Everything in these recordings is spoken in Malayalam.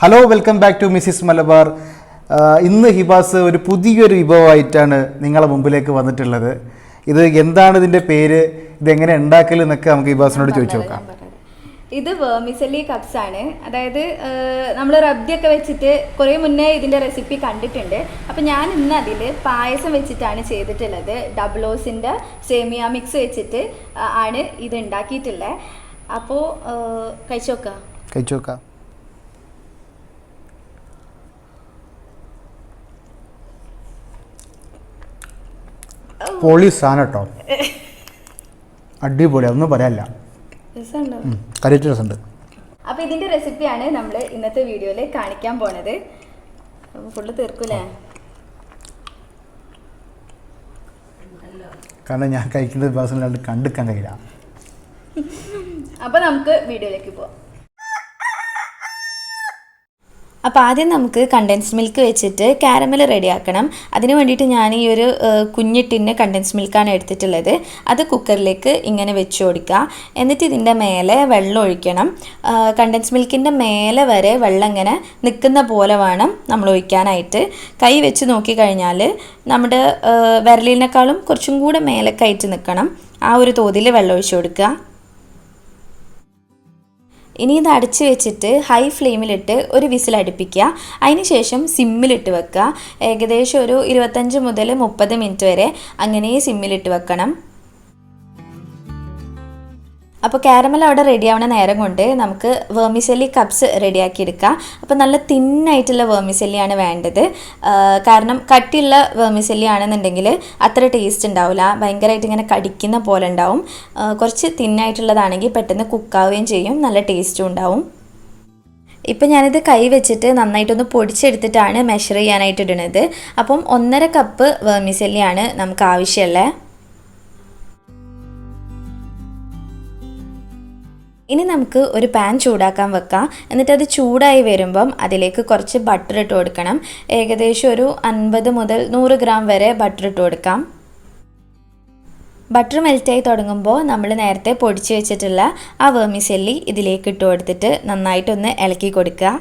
Hello welcome back to Mrs Malabar. ഇന്ന് ഹിബാസ് ഒരു പുതിയൊരു വിഭവമായിട്ടാണ് നിങ്ങളുടെ മുമ്പിലേക്ക് വന്നിട്ടുള്ളത്. ഇത് എന്താണ് ഇതിൻ്റെ പേര്, ഇതെങ്ങനെ ഉണ്ടാക്കൽ എന്നൊക്കെ നമുക്ക് ഹിബാസിനോട് ചോദിച്ചു നോക്കാം. ഇത് വെർമിസെല്ലി കപ്സ് ആണ്. അതായത് നമ്മൾ റബ്ദിയൊക്കെ വെച്ചിട്ട് കുറേ മുന്നേ ഇതിൻ്റെ റെസിപ്പി കണ്ടിട്ടുണ്ട്. അപ്പോൾ ഞാൻ ഇന്ന് അതിൽ പായസം വെച്ചിട്ടാണ് ചെയ്തിട്ടുള്ളത്. ഡബിളോസിൻ്റെ സേമിയ മിക്സ് വെച്ചിട്ട് ആണ് ഇത് ഉണ്ടാക്കിയിട്ടുള്ളത്. അപ്പോൾ കഴിച്ചു നോക്കാം. പൊളി സാധനം കേട്ടോ, അടിപൊളി, ഒന്നും പറയാനില്ല, കറിയിട്ട് രസമുണ്ട്. അപ്പോൾ ഇതിൻ്റെ റെസിപ്പിയാണ് നമ്മൾ ഇന്നത്തെ വീഡിയോയിൽ കാണിക്കാൻ പോണത്. ഫുള്ള് തീർക്കൂലേ? കാരണം ഞാൻ കഴിക്കുന്നത് ബസ്സിലാണ്ട് കണ്ടിക്കാൻ കഴിയില്ല. അപ്പോൾ നമുക്ക് വീഡിയോയിലേക്ക് പോവാം. അപ്പോൾ ആദ്യം നമുക്ക് കണ്ടൻസ്ഡ് മിൽക്ക് വെച്ചിട്ട് കാരമൽ റെഡിയാക്കണം. അതിന് വേണ്ടിയിട്ട് ഞാൻ ഈ ഒരു കുഞ്ഞി ടിന്ന് കണ്ടൻസ്ഡ് മിൽക്കാണ് എടുത്തിട്ടുള്ളത്. അത് കുക്കറിലേക്ക് ഇങ്ങനെ വെച്ച് കൊടുക്കുക. എന്നിട്ട് ഇതിൻ്റെ മേലെ വെള്ളം ഒഴിക്കണം. കണ്ടൻസ്ഡ് മിൽക്കിൻ്റെ മേലെ വരെ വെള്ളം ഇങ്ങനെ നിൽക്കുന്ന പോലെ വേണം നമ്മൾ ഒഴിക്കാനായിട്ട്. കൈ വെച്ച് നോക്കിക്കഴിഞ്ഞാൽ നമ്മുടെ വിരലിനേക്കാളും കുറച്ചും കൂടെ മേലേക്കായിട്ട് നിൽക്കണം. ആ ഒരു തോതിൽ വെള്ളം ഒഴിച്ച് കൊടുക്കുക. ഇനി ഇത് അടച്ച് വെച്ചിട്ട് ഹൈ ഫ്ലെയിമിലിട്ട് ഒരു വിസിൽ അടുപ്പിക്കുക. അതിന് ശേഷം സിമ്മിലിട്ട് വെക്കുക. ഏകദേശം ഒരു 25 മുതൽ 30 മിനിറ്റ് വരെ അങ്ങനെ സിമ്മിലിട്ട് വെക്കണം. അപ്പോൾ കാരമൽ അവിടെ റെഡി ആവുന്ന നേരം കൊണ്ട് നമുക്ക് വെർമിസെല്ലി കപ്സ് റെഡിയാക്കി എടുക്കാം. അപ്പോൾ നല്ല തിന്നായിട്ടുള്ള വെർമിസെല്ലിയാണ് വേണ്ടത്. കാരണം കട്ടിയുള്ള വെർമിസെല്ലി ആണെന്നുണ്ടെങ്കിൽ അത്ര ടേസ്റ്റ് ഉണ്ടാവില്ല, ഭയങ്കരമായിട്ട് ഇങ്ങനെ കടിക്കുന്ന പോലെ ഉണ്ടാവും. കുറച്ച് തിന്നായിട്ടുള്ളതാണെങ്കിൽ പെട്ടെന്ന് കുക്കാവുകയും ചെയ്യും, നല്ല ടേസ്റ്റും ഉണ്ടാവും. ഇപ്പം ഞാനിത് കൈ വെച്ചിട്ട് നന്നായിട്ടൊന്ന് പൊടിച്ചെടുത്തിട്ടാണ് മെഷർ ചെയ്യാനായിട്ട് ഇടുന്നത്. അപ്പം 1.5 കപ്പ് വെർമിസെല്ലിയാണ് നമുക്ക് ആവശ്യമുള്ളത്. ഇനി നമുക്ക് ഒരു പാൻ ചൂടാക്കാൻ വെക്കാം. എന്നിട്ട് അത് ചൂടായി വരുമ്പം അതിലേക്ക് കുറച്ച് ബട്ടർ ഇട്ട് കൊടുക്കണം. ഏകദേശം ഒരു 50 മുതൽ 100 ഗ്രാം വരെ ബട്ടർ ഇട്ട് കൊടുക്കാം. ബട്ടർ മെൽറ്റായി തുടങ്ങുമ്പോൾ നമ്മൾ നേരത്തെ പൊടിച്ച് വെച്ചിട്ടുള്ള ആ വെർമിസെല്ലി ഇതിലേക്ക് ഇട്ട് കൊടുത്തിട്ട് നന്നായിട്ടൊന്ന് ഇളക്കി കൊടുക്കുക.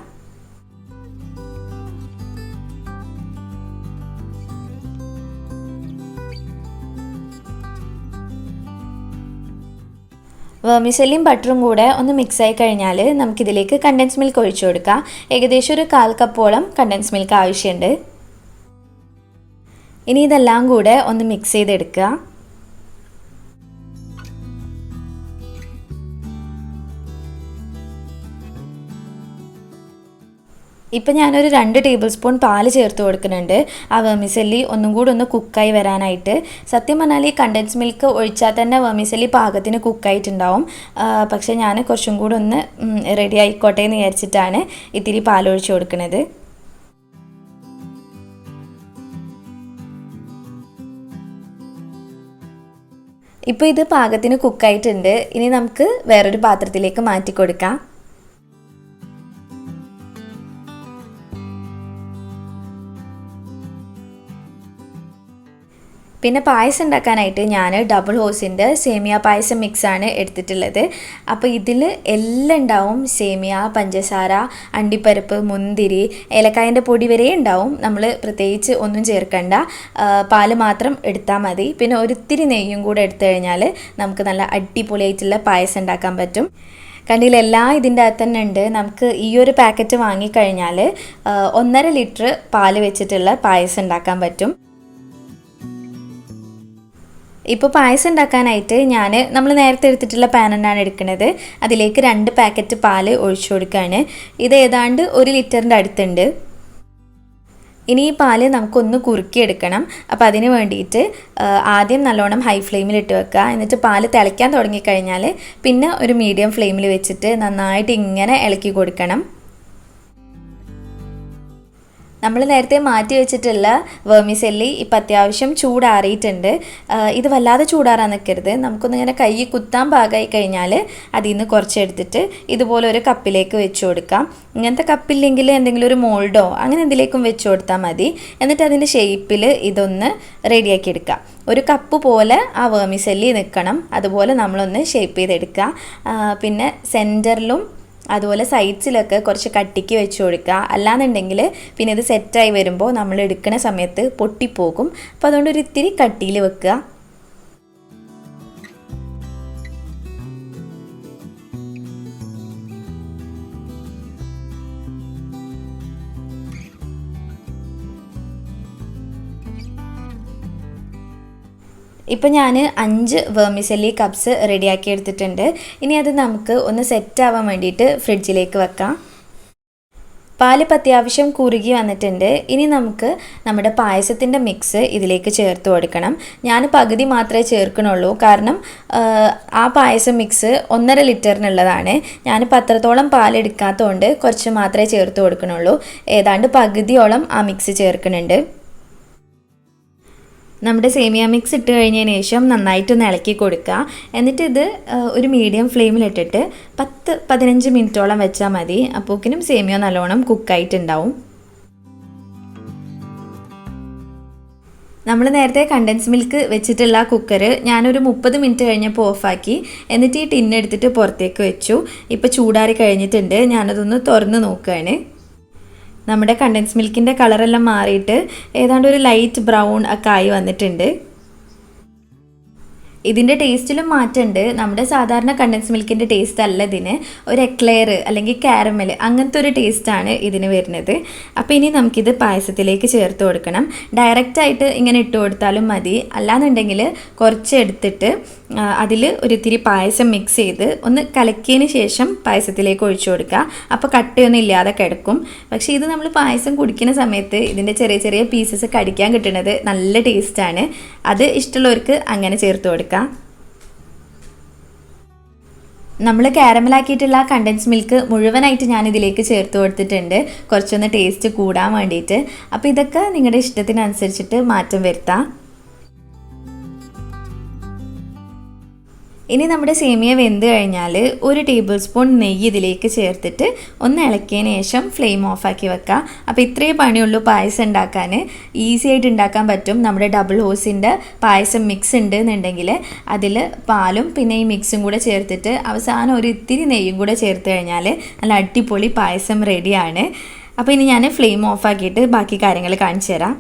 വെർമിസെല്ലിയും ബട്ടറും കൂടെ ഒന്ന് മിക്സായി കഴിഞ്ഞാൽ നമുക്കിതിലേക്ക് കണ്ടൻസ് മിൽക്ക് ഒഴിച്ചു കൊടുക്കാം. ഏകദേശം ഒരു 1/4 കപ്പോളം കണ്ടൻസ് മിൽക്ക് ആവശ്യമുണ്ട്. ഇനി ഇതെല്ലാം കൂടെ ഒന്ന് മിക്സ് ചെയ്തെടുക്കുക. ഇപ്പം ഞാനൊരു 2 ടേബിൾ സ്പൂൺ പാല് ചേർത്ത് കൊടുക്കുന്നുണ്ട്. ആ വെർമിസെല്ലി ഒന്നും കൂടി ഒന്ന് കുക്കായി വരാനായിട്ട്. സത്യം പറഞ്ഞാൽ ഈ കണ്ടൻസ് മിൽക്ക് ഒഴിച്ചാൽ തന്നെ വെർമിസെല്ലി പാകത്തിന് കുക്കായിട്ടുണ്ടാവും. പക്ഷേ ഞാൻ കുറച്ചും കൂടി ഒന്ന് റെഡി ആയിക്കോട്ടെ എന്ന് വിചാരിച്ചിട്ടാണ് ഇത്തിരി പാലൊഴിച്ച് കൊടുക്കുന്നത്. ഇപ്പോൾ ഇത് പാകത്തിന് കുക്കായിട്ടുണ്ട്. ഇനി നമുക്ക് വേറൊരു പാത്രത്തിലേക്ക് മാറ്റി കൊടുക്കാം. പിന്നെ പായസം ഉണ്ടാക്കാനായിട്ട് ഞാൻ ഡബിൾ ഹോസിൻ്റെ സേമിയ പായസം മിക്സാണ് എടുത്തിട്ടുള്ളത്. അപ്പോൾ ഇതിൽ എല്ലാം ഉണ്ടാവും. സേമിയ, പഞ്ചസാര, അണ്ടിപ്പരിപ്പ്, മുന്തിരി, ഏലക്കായൻ്റെ പൊടി വരെ ഉണ്ടാവും. നമ്മൾ പ്രത്യേകിച്ച് ഒന്നും ചേർക്കണ്ട, പാല് മാത്രം എടുത്താൽ മതി. പിന്നെ ഒരിത്തിരി നെയ്യും കൂടെ എടുത്തു കഴിഞ്ഞാൽ നമുക്ക് നല്ല അടിപൊളിയായിട്ടുള്ള പായസം ഉണ്ടാക്കാൻ പറ്റും. കണ്ടിലെല്ലാം ഇതിൻ്റെ അകത്ത് തന്നെ ഉണ്ട്. നമുക്ക് ഈ ഒരു പാക്കറ്റ് വാങ്ങിക്കഴിഞ്ഞാൽ 1.5 ലിറ്റർ പാല് വെച്ചിട്ടുള്ള പായസം ഉണ്ടാക്കാൻ പറ്റും. ഇപ്പോൾ പായസം ഉണ്ടാക്കാനായിട്ട് നമ്മൾ നേരത്തെ എടുത്തിട്ടുള്ള പാൻ തന്നെയാണ് എടുക്കുന്നത്. അതിലേക്ക് 2 പാക്കറ്റ് പാല് ഒഴിച്ചു കൊടുക്കുകയാണ്. ഇത് ഏതാണ്ട് 1 ലിറ്ററിൻ്റെ അടുത്തുണ്ട്. ഇനി ഈ പാല് നമുക്കൊന്ന് കുറുക്കിയെടുക്കണം. അപ്പോൾ അതിന് വേണ്ടിയിട്ട് ആദ്യം നല്ലോണം ഹൈ ഫ്ലെയിമിൽ ഇട്ട് വെക്കുക. എന്നിട്ട് പാല് തിളയ്ക്കാൻ തുടങ്ങിക്കഴിഞ്ഞാൽ പിന്നെ ഒരു മീഡിയം ഫ്ലെയിമിൽ വെച്ചിട്ട് നന്നായിട്ട് ഇങ്ങനെ ഇളക്കി കൊടുക്കണം. നമ്മൾ നേരത്തെ മാറ്റി വെച്ചിട്ടുള്ള വെർമിസെല്ലി ഇപ്പം അത്യാവശ്യം ചൂടാറിയിട്ടുണ്ട്. ഇത് വല്ലാതെ ചൂടാറാൻ നിൽക്കരുത്. നമുക്കൊന്നിങ്ങനെ കൈ കുത്താൻ പാകമായി കഴിഞ്ഞാൽ അതിൽ നിന്ന് കുറച്ചെടുത്തിട്ട് ഇതുപോലെ ഒരു കപ്പിലേക്ക് വെച്ച് കൊടുക്കാം. ഇങ്ങനത്തെ കപ്പില്ലെങ്കിൽ എന്തെങ്കിലും ഒരു മോൾഡോ അങ്ങനെ എന്തിലേക്കും വെച്ച് കൊടുത്താൽ മതി. എന്നിട്ട് അതിൻ്റെ ഷേപ്പിൽ ഇതൊന്ന് റെഡിയാക്കി എടുക്കാം. ഒരു കപ്പ് പോലെ ആ വെർമിസെല്ലി നിൽക്കണം. അതുപോലെ നമ്മളൊന്ന് ഷേപ്പ് ചെയ്തെടുക്കുക. പിന്നെ സെൻറ്ററിലും അതുപോലെ സൈഡ്സിലൊക്കെ കുറച്ച് കട്ടിക്ക് വെച്ച് കൊടുക്കുക. അല്ലാന്നുണ്ടെങ്കിൽ പിന്നെ ഇത് സെറ്റായി വരുമ്പോൾ നമ്മൾ എടുക്കുന്ന സമയത്ത് പൊട്ടിപ്പോകും. അപ്പോൾ അതുകൊണ്ട് ഒരു ഇത്തിരി കട്ടിയിൽ വെക്കുക. ഇപ്പോൾ ഞാൻ 5 വെർമിസെല്ലി കപ്സ് റെഡിയാക്കി എടുത്തിട്ടുണ്ട്. ഇനി അത് നമുക്ക് ഒന്ന് സെറ്റ് ആവാൻ വേണ്ടിയിട്ട് ഫ്രിഡ്ജിലേക്ക് വെക്കാം. പാലിപ്പോൾ അത്യാവശ്യം കുറുകി വന്നിട്ടുണ്ട്. ഇനി നമുക്ക് നമ്മുടെ പായസത്തിൻ്റെ മിക്സ് ഇതിലേക്ക് ചേർത്ത് കൊടുക്കണം. ഞാൻ പകുതി മാത്രമേ ചേർക്കണുള്ളൂ, കാരണം ആ പായസം മിക്സ് 1.5 ലിറ്ററിനുള്ളതാണ്. ഞാനിപ്പോൾ അത്രത്തോളം പാലെടുക്കാത്തതുകൊണ്ട് കുറച്ച് മാത്രമേ ചേർത്ത് കൊടുക്കണുള്ളൂ. ഏതാണ്ട് പകുതിയോളം ആ മിക്സ് ചേർക്കുന്നുണ്ട്. നമ്മുടെ സേമിയ മിക്സ് ഇട്ട് കഴിഞ്ഞതിന് ശേഷം നന്നായിട്ടൊന്ന് ഇളക്കി കൊടുക്കുക. എന്നിട്ട് ഇത് ഒരു മീഡിയം ഫ്ലെയിമിലിട്ടിട്ട് 10-15 മിനിറ്റോളം വെച്ചാൽ മതി. അപ്പോഴേക്കിനും സേമിയ നല്ലോണം കുക്കായിട്ടുണ്ടാവും. നമ്മൾ നേരത്തെ കണ്ടൻസ് മിൽക്ക് വെച്ചിട്ടുള്ള കുക്കർ ഞാനൊരു 30 മിനിറ്റ് കഴിഞ്ഞപ്പോൾ ഓഫാക്കി. എന്നിട്ട് ഈ ടിന്നെടുത്തിട്ട് പുറത്തേക്ക് വെച്ചു. ഇപ്പോൾ ചൂടാറി കഴിഞ്ഞിട്ടുണ്ട്. ഞാനതൊന്ന് തുറന്ന് നോക്കുകയാണ്. നമ്മുടെ കണ്ടൻസ് മിൽക്കിൻ്റെ കളറെല്ലാം മാറിയിട്ട് ഏതാണ്ട് ഒരു ലൈറ്റ് ബ്രൗൺ ഒക്കെ ആയി വന്നിട്ടുണ്ട്. ഇതിൻ്റെ ടേസ്റ്റിലും മാറ്റമുണ്ട്. നമ്മുടെ സാധാരണ കണ്ടൻസ് മിൽക്കിൻ്റെ ടേസ്റ്റ് അല്ല ഇതിന്. ഒരു എക്ലെയർ അല്ലെങ്കിൽ കാരമൽ അങ്ങനത്തെ ഒരു ടേസ്റ്റാണ് ഇതിന് വരുന്നത്. അപ്പോൾ ഇനി നമുക്കിത് പായസത്തിലേക്ക് ചേർത്ത് കൊടുക്കണം. ഡയറക്റ്റായിട്ട് ഇങ്ങനെ ഇട്ട് കൊടുത്താലും മതി. അല്ലാന്നുണ്ടെങ്കിൽ കുറച്ച് എടുത്തിട്ട് അതിൽ ഒരിത്തിരി പായസം മിക്സ് ചെയ്ത് ഒന്ന് കലക്കിയതിന് ശേഷം പായസത്തിലേക്ക് ഒഴിച്ചു കൊടുക്കുക. അപ്പോൾ കട്ടയൊന്നും ഇല്ലാതെ കിടക്കും. പക്ഷേ ഇത് നമ്മൾ പായസം കുടിക്കുന്ന സമയത്ത് ഇതിൻ്റെ ചെറിയ ചെറിയ പീസസ് കടിക്കാൻ കിട്ടുന്നത് നല്ല ടേസ്റ്റാണ്. അത് ഇഷ്ടമുള്ളവർക്ക് അങ്ങനെ ചേർത്ത് കൊടുക്കുക. നമ്മൾ കാരമലാക്കിയിട്ടുള്ള കണ്ടൻസ് മിൽക്ക് മുഴുവനായിട്ട് ഞാനിതിലേക്ക് ചേർത്ത് കൊടുത്തിട്ടുണ്ട്, കുറച്ചൊന്ന് ടേസ്റ്റ് കൂടാൻ വേണ്ടിയിട്ട്. അപ്പോൾ ഇതൊക്കെ നിങ്ങളുടെ ഇഷ്ടത്തിനനുസരിച്ചിട്ട് മാറ്റം വരുത്താം. ഇനി നമ്മുടെ സേമിയ വെന്ത് കഴിഞ്ഞാൽ 1 ടേബിൾ സ്പൂൺ നെയ്യ് ഇതിലേക്ക് ചേർത്തിട്ട് ഒന്ന് ഇളക്കിയതിന് ശേഷം ഫ്ലെയിം ഓഫാക്കി വെക്കുക. അപ്പോൾ ഇത്രയേ പണിയുള്ളൂ പായസം ഉണ്ടാക്കാൻ. ഈസി ആയിട്ട് ഉണ്ടാക്കാൻ പറ്റും. നമ്മുടെ ഡബിൾ ഹോസിൻ്റെ പായസം മിക്സ് ഉണ്ട് എന്നുണ്ടെങ്കിൽ അതിൽ പാലും പിന്നെ ഈ മിക്സും കൂടെ ചേർത്തിട്ട് അവസാനം ഒരു ഇത്തിരി നെയ്യും കൂടെ ചേർത്ത് കഴിഞ്ഞാൽ നല്ല അടിപൊളി പായസം റെഡിയാണ്. അപ്പോൾ ഇനി ഞാൻ ഫ്ലെയിം ഓഫാക്കിയിട്ട് ബാക്കി കാര്യങ്ങൾ കാണിച്ചു തരാം.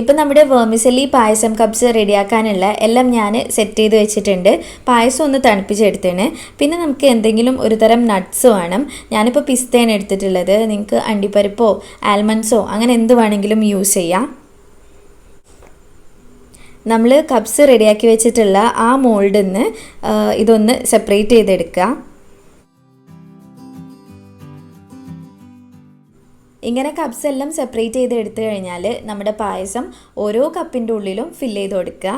ഇപ്പം നമ്മുടെ വെർമിസെല്ലി പായസം കപ്സ് റെഡിയാക്കാനുള്ള എല്ലാം ഞാൻ സെറ്റ് ചെയ്ത് വെച്ചിട്ടുണ്ട്. പായസം ഒന്ന് തണുപ്പിച്ചെടുത്തേണ്. പിന്നെ നമുക്ക് എന്തെങ്കിലും ഒരു തരം നട്ട്സ് വേണം. ഞാനിപ്പോൾ പിസ്തയാണ് എടുത്തിട്ടുള്ളത്. നിങ്ങൾക്ക് അണ്ടിപ്പരിപ്പോ ആൽമണ്ട്സോ അങ്ങനെ എന്ത് വേണമെങ്കിലും യൂസ് ചെയ്യാം. നമ്മൾ കപ്സ് റെഡിയാക്കി വെച്ചിട്ടുള്ള ആ മോൾഡിൽ നിന്ന് ഇതൊന്ന് സെപ്പറേറ്റ് ചെയ്തെടുക്കുക. ഇങ്ങനെ കപ്സ് എല്ലാം സെപ്പറേറ്റ് ചെയ്ത് എടുത്തു കഴിഞ്ഞാൽ നമ്മുടെ പായസം ഓരോ കപ്പിൻ്റെ ഉള്ളിലും ഫില്ല് ചെയ്ത് കൊടുക്കുക.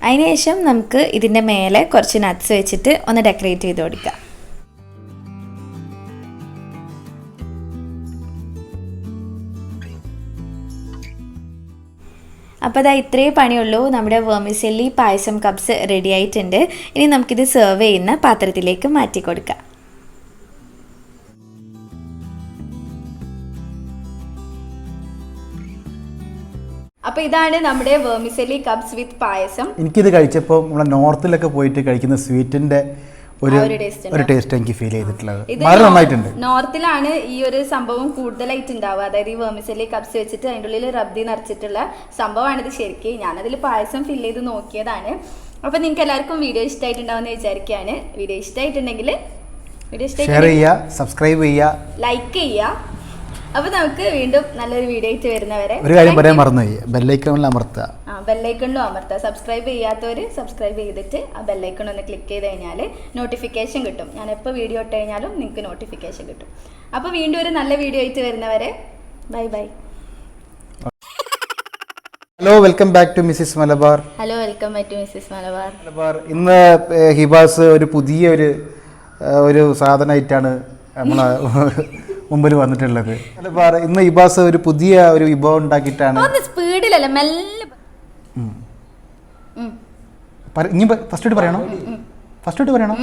അതിനുശേഷം നമുക്ക് ഇതിൻ്റെ മേലെ കുറച്ച് നട്ട്സ് വെച്ചിട്ട് ഒന്ന് ഡെക്കറേറ്റ് ചെയ്ത് കൊടുക്കുക. അപ്പോൾ അതാ ഇത്രയേ പണിയുള്ളൂ. നമ്മുടെ വെർമിസെല്ലി പായസം കപ്സ് റെഡി ആയിട്ടുണ്ട്. ഇനി നമുക്കിത് സെർവ് ചെയ്യുന്ന പാത്രത്തിലേക്ക് മാറ്റി കൊടുക്കാം. അപ്പോൾ ഇതാണ് നമ്മുടെ വെർമിസെല്ലി കപ്സ് വിത്ത് പായസം. എനിക്കിത് കഴിച്ചപ്പോൾ നമ്മളെ നോർത്തിലൊക്കെ പോയിട്ട് കഴിക്കുന്ന സ്വീറ്റിൻ്റെ ഒരു ടേസ്റ്റ് എനിക്ക് ഫീൽ ചെയ്തിട്ടുള്ളത്. വളരെ നന്നായിട്ടുണ്ട്. നോർത്തിലാണ് ഈ ഒരു സംഭവം കൂടുതലായിട്ട് ഉണ്ടാവുക. അതായത് ഈ വെർമിസെല്ലി കപ്സ് വെച്ചിട്ട് അതിൻ്റെ ഉള്ളിൽ റബ്ദി നിറച്ചിട്ടുള്ള സംഭവമാണിത്. ശരിക്കും ഞാനതിൽ പായസം ഫിൽ ചെയ്ത് നോക്കിയതാണ്. അപ്പോൾ നിങ്ങൾക്ക് എല്ലാവർക്കും വീഡിയോ ഇഷ്ടമായിട്ടുണ്ടാവുമെന്ന് വിചാരിക്കുകയാണ്. വീഡിയോ ഇഷ്ടമായിട്ടുണ്ടെങ്കിൽ ഷെയർ ചെയ്യുക, സബ്സ്ക്രൈബ് ചെയ്യുക, ലൈക്ക് ചെയ്യുക. അപ്പോൾ നമുക്ക് വീണ്ടും നല്ലൊരു വീഡിയോ ആയിട്ട് വരുന്നവരെ ഒരു കാര്യം പറയാൻ മറന്നുപോയി, ബെല്ലൈക്കണിൽ അമർത്തുക. ബെല്ലൈക്കണിലും അമർത്തുക. സബ്സ്ക്രൈബ് ചെയ്യാത്തവർ സബ്സ്ക്രൈബ് ചെയ്തിട്ട് ആ ബെല്ലൈക്കൺ ഒന്ന് ക്ലിക്ക് ചെയ്ത് കഴിഞ്ഞാൽ നോട്ടിഫിക്കേഷൻ കിട്ടും. ഞാൻ എപ്പോൾ വീഡിയോ ഇട്ട് കഴിഞ്ഞാലും നിങ്ങൾക്ക് നോട്ടിഫിക്കേഷൻ കിട്ടും. അപ്പോൾ വീണ്ടും ഒരു നല്ല വീഡിയോ ആയിട്ട് വരുന്നവരെ bye bye. Hello, welcome back to Mrs Malabar. Hello, welcome back to Mrs Malabar. ഇന്ന് ഹിബാസ് ഒരു പുതിയ ഒരു സാധനമായിട്ടാണ് നമ്മളെ മുമ്പിൽ വന്നിട്ടുള്ളത്. ഇന്ന് ഹിബാസ് ഒരു പുതിയ ഒരു വിഭവം ഉണ്ടാക്കിയിട്ടാണ്. സ്പീഡിലല്ല, മെല്ലെ ഇനി ഫസ്റ്റ് ആയിട്ട് പറയണോ? ഫസ്റ്റ് ആയിട്ട് പറയണോ?